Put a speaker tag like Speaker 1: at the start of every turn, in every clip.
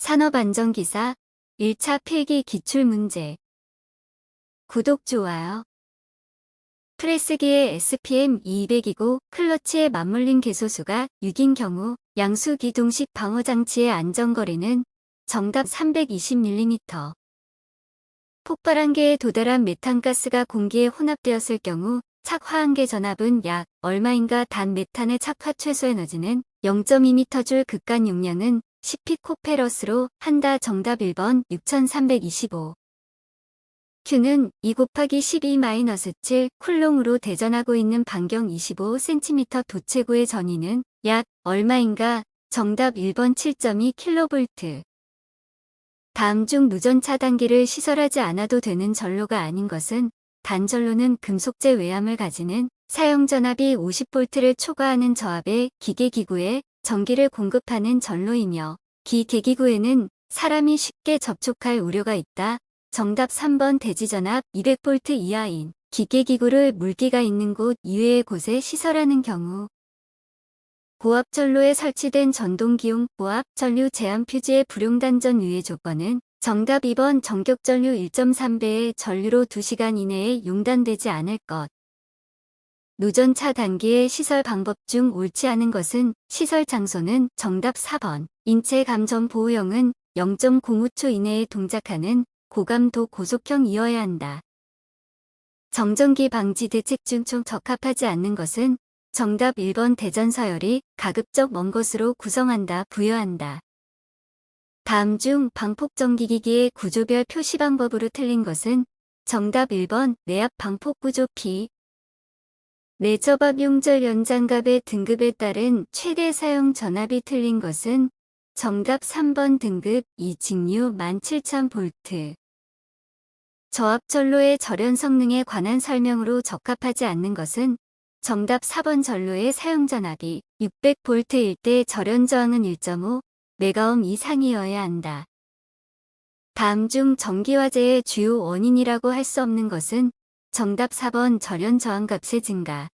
Speaker 1: 산업안전기사 1차 필기 기출문제. 구독, 좋아요. 프레스기의 SPM 200이고 클러치에 맞물린 개소수가 6인 경우 양수 기동식 방어장치의 안전거리는 정답 320mm. 폭발한계에 도달한 메탄가스가 공기에 혼합되었을 경우 착화 한계 전압은 약 얼마인가. 단 메탄의 착화 최소 에너지는 0.2m/줄, 극간 용량은 10피코페러스로 한다. 정답 1번 6325. Q는 2 곱하기 12-7 쿨롱으로 대전하고 있는 반경 25cm 도체구의 전위는 약 얼마인가. 정답 1번 7.2kV. 다음 중 누전 차단기를 시설하지 않아도 되는 전로가 아닌 것은 단전로는 금속재 외암을 가지는 사용 전압이 50V를 초과하는 저압의 기계기구에 전기를 공급하는 전로이며 기계기구에는 사람이 쉽게 접촉할 우려가 있다. 정답 3번 대지전압 200V 이하인 기계기구를 물기가 있는 곳 이외의 곳에 시설하는 경우 고압전로에 설치된 전동기용 고압 전류 제한 표지의 불용단전 유예 조건은 정답 2번 전격전류 1.3배의 전류로 2시간 이내에 용단되지 않을 것. 누전 차단기의 시설 방법 중 옳지 않은 것은 시설 장소는 정답 4번 인체 감전 보호형은 0.05초 이내에 동작하는 고감도 고속형이어야 한다. 정전기 방지 대책 중 적합하지 않는 것은 정답 1번 대전 서열이 가급적 먼 것으로 구성한다. 부여한다. 다음 중 방폭전기기기의 구조별 표시 방법으로 틀린 것은 정답 1번 내압 방폭구조 P. 내접압 용절 연장갑의 등급에 따른 최대 사용 전압이 틀린 것은 정답 3번 등급 2 직류 17000V. 저압전로의 절연 성능에 관한 설명으로 적합하지 않는 것은 정답 4번 전로의 사용 전압이 600V일 때 절연 저항은 1.5 메가옴 이상이어야 한다. 다음 중 전기화재의 주요 원인이라고 할 수 없는 것은 정답 4번 절연 저항값의 증가.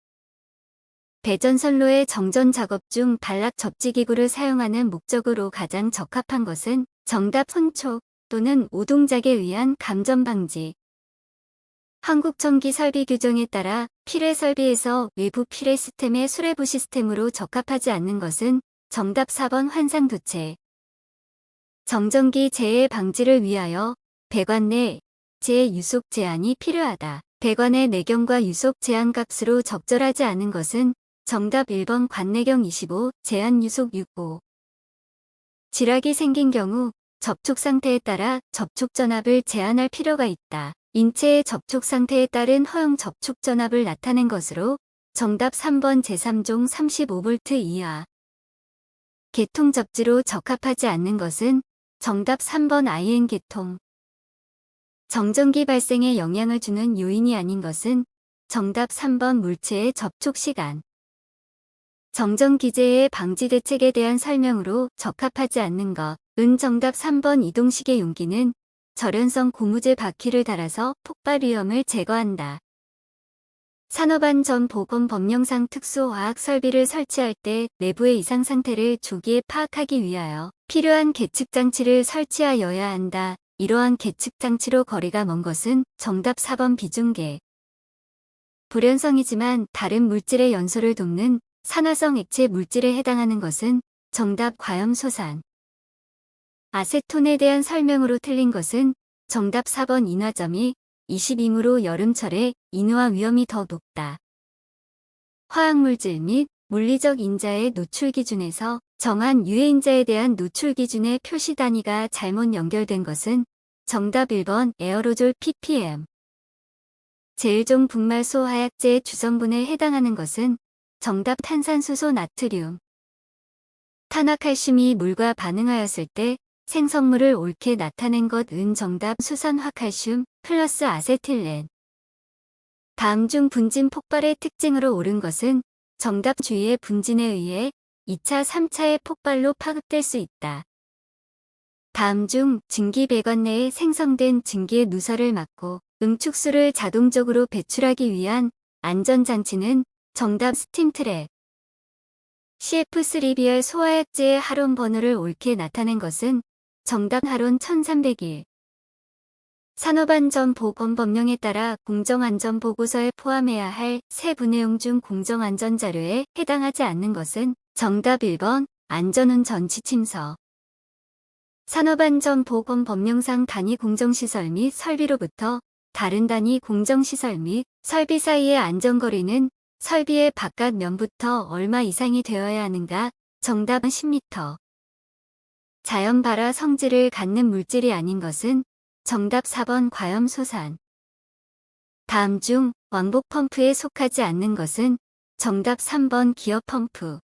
Speaker 1: 배전선로의 정전 작업 중 단락 접지기구를 사용하는 목적으로 가장 적합한 것은 정답 혼촉 또는 오동작에 의한 감전 방지. 한국전기 설비 규정에 따라 필해 설비에서 외부 필해 시스템의 수레부 시스템으로 적합하지 않는 것은 정답 4번 환상도체. 정전기 재해 방지를 위하여 배관 내 재유속 제한이 필요하다. 배관의 내경과 유속 제한 값으로 적절하지 않은 것은 정답 1번 관내경 25, 제한 유속 65. 지락이 생긴 경우 접촉 상태에 따라 접촉 전압을 제한할 필요가 있다. 인체의 접촉 상태에 따른 허용 접촉 전압을 나타낸 것으로 정답 3번 제3종 35V 이하. 계통 접지로 적합하지 않는 것은 정답 3번 IN 계통. 정전기 발생에 영향을 주는 요인이 아닌 것은 정답 3번 물체의 접촉 시간. 정전기재해 방지 대책에 대한 설명으로 적합하지 않는 것은 정답 3번 이동식의 용기는 절연성 고무재 바퀴를 달아서 폭발 위험을 제거한다. 산업안전보건법령상 특수화학 설비를 설치할 때 내부의 이상 상태를 조기에 파악하기 위하여 필요한 계측 장치를 설치하여야 한다. 이러한 계측 장치로 거리가 먼 것은 정답 4번 비중계. 불연성이지만 다른 물질의 연소를 돕는 산화성 액체 물질에 해당하는 것은 정답 과염소산. 아세톤에 대한 설명으로 틀린 것은 정답 4번 인화점이 22무로 여름철에 인후화 위험이 더 높다. 화학물질 및 물리적 인자의 노출 기준에서 정한 유해인자에 대한 노출 기준의 표시 단위가 잘못 연결된 것은 정답 1번 에어로졸 ppm. 제일종 분말소 화약제의 주성분에 해당하는 것은 정답 탄산수소 나트륨. 탄화칼슘이 물과 반응하였을 때 생성물을 옳게 나타낸 것은 정답 수산화칼슘 플러스 아세틸렌. 다음 중 분진 폭발의 특징으로 옳은 것은 정답 주위의 분진에 의해 2차, 3차의 폭발로 파급될 수 있다. 다음 중 증기 배관 내에 생성된 증기의 누설을 막고 응축수를 자동적으로 배출하기 위한 안전장치는 정답 스팀트랩. CF3BR 소화약제의 할온 번호를 옳게 나타낸 것은 정답 하론 1301. 산업안전보건법령에 따라 공정안전보고서에 포함해야 할 세부 내용 중 공정안전자료에 해당하지 않는 것은 정답 1번 안전운전 지침서. 산업안전보건법령상 단위 공정시설 및 설비로부터 다른 단위 공정시설 및 설비 사이의 안전거리는 설비의 바깥 면부터 얼마 이상이 되어야 하는가? 정답은 10m. 자연 발화 성질을 갖는 물질이 아닌 것은 정답 4번 과염소산. 다음 중 왕복 펌프에 속하지 않는 것은 정답 3번 기어 펌프.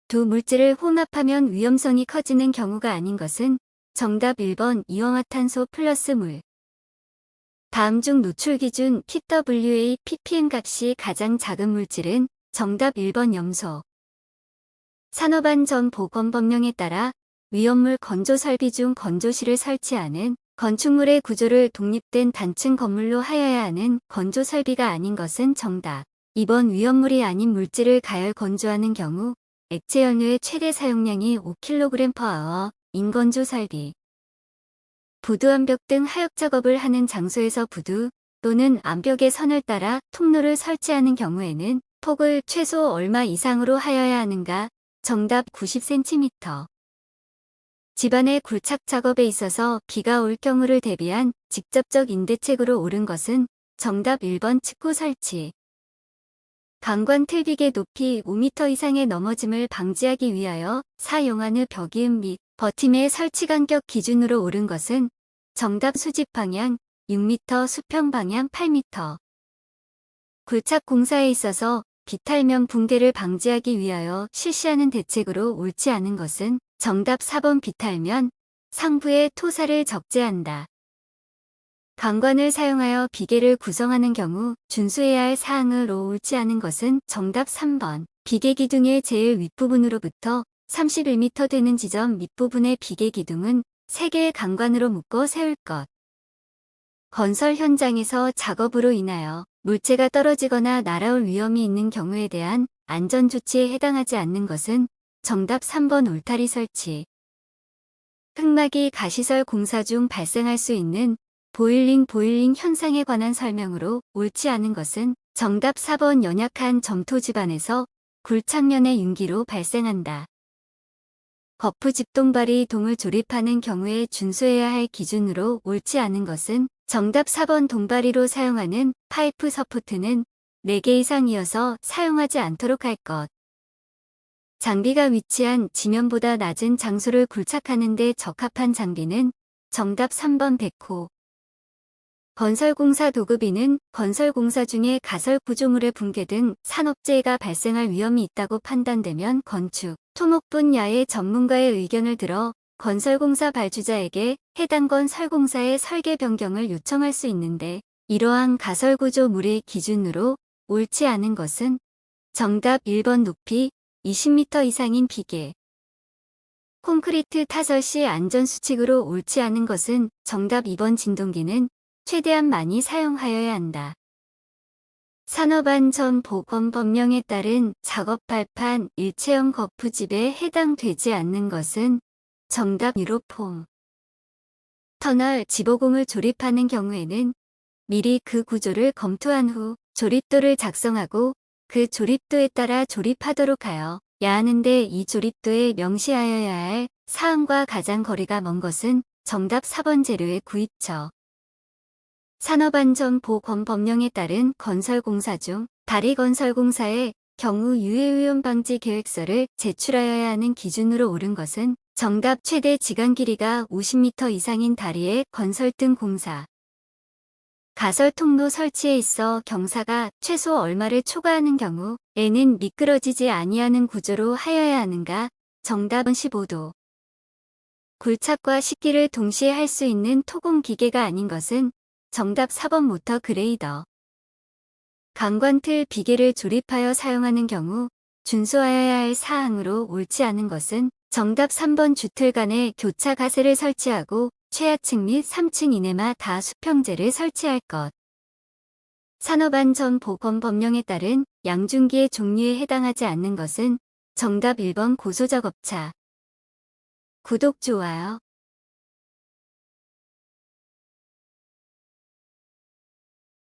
Speaker 1: 두 물질을 혼합하면 위험성이 커지는 경우가 아닌 것은 정답 1번 이온화탄소 플러스 물. 다음 중 노출 기준 PWA ppm 값이 가장 작은 물질은 정답 1번 염소. 산업안전보건법령에 따라 위험물 건조 설비 중 건조실을 설치하는 건축물의 구조를 독립된 단층 건물로 하여야 하는 건조 설비가 아닌 것은 정답 2번 위험물이 아닌 물질을 가열 건조하는 경우 액체 연료의 최대 사용량이 5kg/h 인 건조 설비. 부두 암벽 등 하역 작업을 하는 장소에서 부두 또는 암벽의 선을 따라 통로를 설치하는 경우에는 폭을 최소 얼마 이상으로 하여야 하는가? 정답 90cm. 집안의 굴착 작업에 있어서 비가 올 경우를 대비한 직접적 인대책으로 옳은 것은 정답 1번 측고 설치. 강관 틀비계 높이 5m 이상의 넘어짐을 방지하기 위하여 사용하는 벽이음 및 버팀의 설치 간격 기준으로 옳은 것은 정답 수직 방향 6m 수평 방향 8m. 굴착 공사에 있어서 비탈면 붕괴를 방지하기 위하여 실시하는 대책으로 옳지 않은 것은 정답 4번 비탈면 상부의 토사를 적재한다. 강관을 사용하여 비계를 구성하는 경우 준수해야 할 사항으로 옳지 않은 것은 정답 3번 비계 기둥의 제일 윗부분으로부터 31m 되는 지점 밑부분의 비계 기둥은 3개의 강관으로 묶어 세울 것. 건설 현장에서 작업으로 인하여 물체가 떨어지거나 날아올 위험이 있는 경우에 대한 안전조치에 해당하지 않는 것은 정답 3번 울타리 설치. 흙막이 가시설 공사 중 발생할 수 있는 보일링 현상에 관한 설명으로 옳지 않은 것은 정답 4번 연약한 점토 집안에서 굴착면의 윤기로 발생한다. 거푸 집동발이 동을 조립하는 경우에 준수해야 할 기준으로 옳지 않은 것은 정답 4번 동발이로 사용하는 파이프 서포트는 4개 이상이어서 사용하지 않도록 할 것. 장비가 위치한 지면보다 낮은 장소를 굴착하는 데 적합한 장비는 정답 3번 백호. 건설공사 도급인은 건설공사 중에 가설 구조물의 붕괴 등 산업재해가 발생할 위험이 있다고 판단되면 건축, 토목 분야의 전문가의 의견을 들어 건설공사 발주자에게 해당 건설공사의 설계 변경을 요청할 수 있는데 이러한 가설구조물의 기준으로 옳지 않은 것은 정답 1번 높이 20m 이상인 비계. 콘크리트 타설 시 안전수칙으로 옳지 않은 것은 정답 2번 진동기는 최대한 많이 사용하여야 한다. 산업안전보건법령에 따른 작업 발판 일체형 거푸집에 해당되지 않는 것은 정답 유로폼. 터널 지보공을 조립하는 경우에는 미리 그 구조를 검토한 후 조립도를 작성하고 그 조립도에 따라 조립하도록 하여 야 하는데 이 조립도에 명시하여야 할 사항과 가장 거리가 먼 것은 정답 4번 재료의 구입처. 산업안전보건법령에 따른 건설공사 중 다리건설공사의 경우 유해오염 방지 계획서를 제출하여야 하는 기준으로 옳은 것은 정답 최대 지간 길이가 50m 이상인 다리의 건설 등 공사. 가설 통로 설치에 있어 경사가 최소 얼마를 초과하는 경우에는 미끄러지지 아니하는 구조로 하여야 하는가? 정답은 15도. 굴착과 식기를 동시에 할 수 있는 토공 기계가 아닌 것은 정답 4번 모터 그레이더. 강관틀 비계를 조립하여 사용하는 경우 준수하여야 할 사항으로 옳지 않은 것은 정답 3번 주틀 간에 교차 가세를 설치하고 최하층 및 3층 이내마 다 수평재를 설치할 것. 산업안전보건법령에 따른 양중기의 종류에 해당하지 않는 것은 정답 1번 고소작업차. 구독, 좋아요.